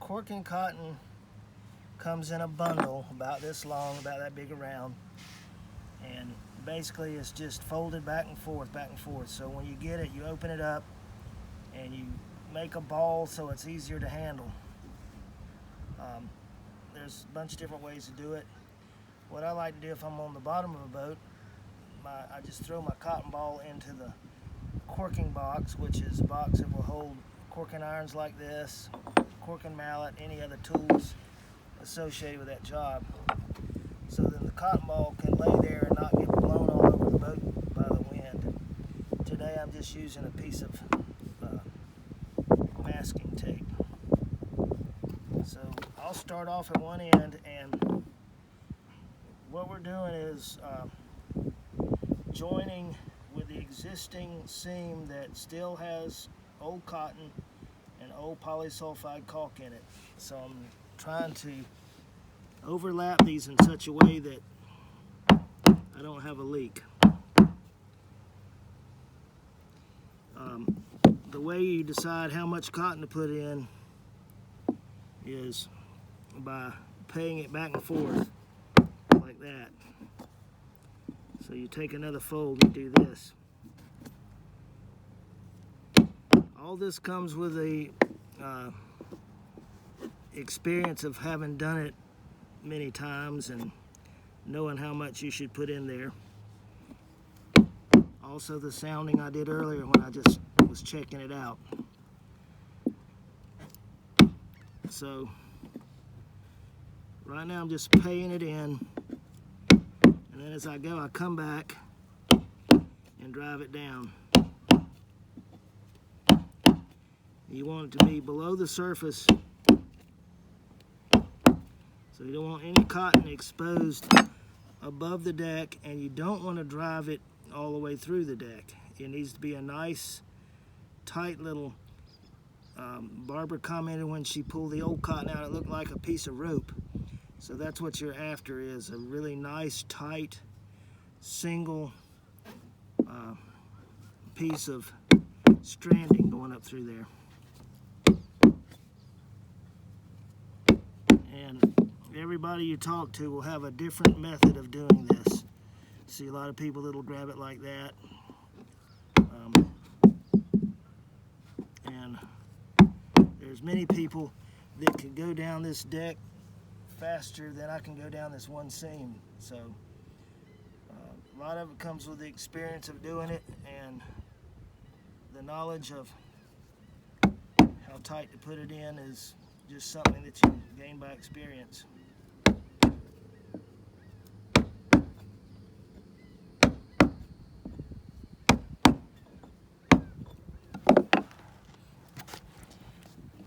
corking cotton comes in a bundle about this long, about that big around, and basically it's just folded back and forth, back and forth. So when you get it, you open it up and you make a ball so it's easier to handle. There's a bunch of different ways to do it. What I like to do if I'm on the bottom of a boat, I just throw my cotton ball into the corking box, which is a box that will hold corking irons like this, corking mallet, any other tools associated with that job. So then the cotton ball can lay there and not get blown all over the boat by the wind. Today I'm just using a piece of masking tape. So I'll start off at one end, and what we're doing is joining with the existing seam that still has old cotton and old polysulfide caulk in it. So I'm trying to overlap these in such a way that I don't have a leak. The way you decide how much cotton to put in is by paying it back and forth like that. So you take another fold and do this. All this comes with the experience of having done it many times and knowing how much you should put in there. Also the sounding I did earlier when I just was checking it out. So right now I'm just paying it in, and then as I go I come back and drive it down. You want it to be below the surface, so you don't want any cotton exposed above the deck, and you don't want to drive it all the way through the deck. It needs to be a nice tight little, Barbara commented when she pulled the old cotton out, it looked like a piece of rope. So that's what you're after, is a really nice tight single piece of stranding going up through there. And everybody you talk to will have a different method of doing this. See a lot of people that'll grab it like that. And there's many people that can go down this deck faster than I can go down this one seam. So a lot of it comes with the experience of doing it and the knowledge of how tight to put it in is just something that you gain by experience.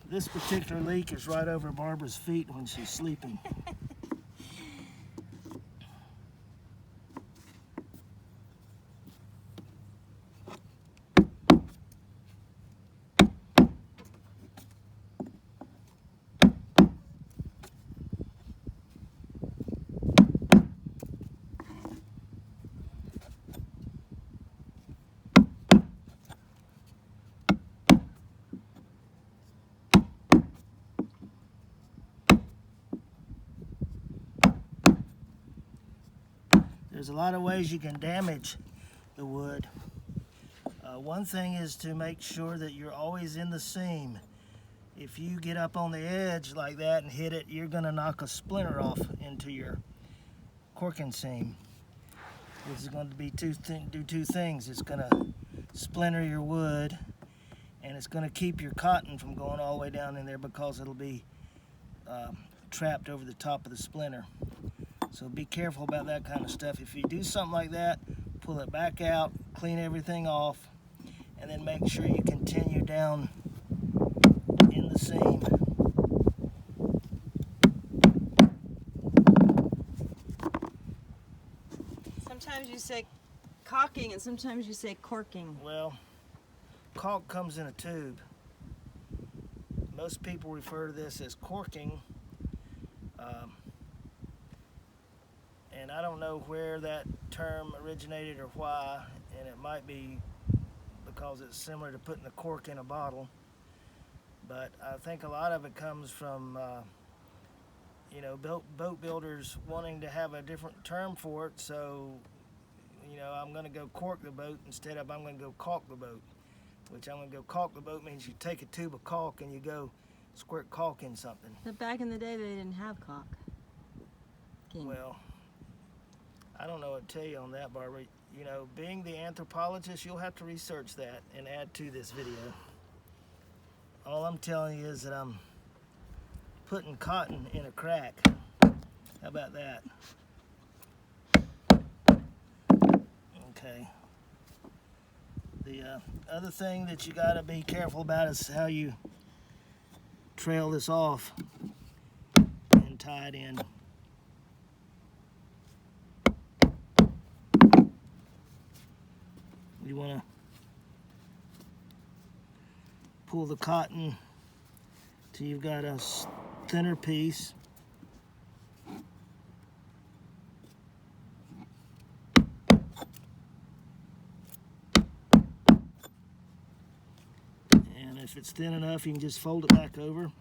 This particular leak is right over Barbara's feet when she's sleeping. There's a lot of ways you can damage the wood. One thing is to make sure that you're always in the seam. If you get up on the edge like that and hit it, you're going to knock a splinter off into your corking seam. This is going to be do two things. It's going to splinter your wood, and it's going to keep your cotton from going all the way down in there because it'll be trapped over the top of the splinter. So be careful about that kind of stuff. If you do something like that, pull it back out, clean everything off, and then make sure you continue down in the seam. Sometimes you say caulking and sometimes you say corking. Well, caulk comes in a tube. Most people refer to this as corking. And I don't know where that term originated or why, and it might be because it's similar to putting the cork in a bottle. But I think a lot of it comes from you know, boat builders wanting to have a different term for it. So, you know, I'm going to go cork the boat instead of I'm going to go caulk the boat. Which I'm going to go caulk the boat means you take a tube of caulk and you go squirt caulk in something. But back in the day, they didn't have caulk. Well, I don't know what to tell you on that, Barbara. You know, being the anthropologist, you'll have to research that and add to this video. All I'm telling you is that I'm putting cotton in a crack. How about that? Okay. The other thing that you got to be careful about is how you trail this off and tie it in. You want to pull the cotton till you've got a thinner piece. And if it's thin enough, you can just fold it back over.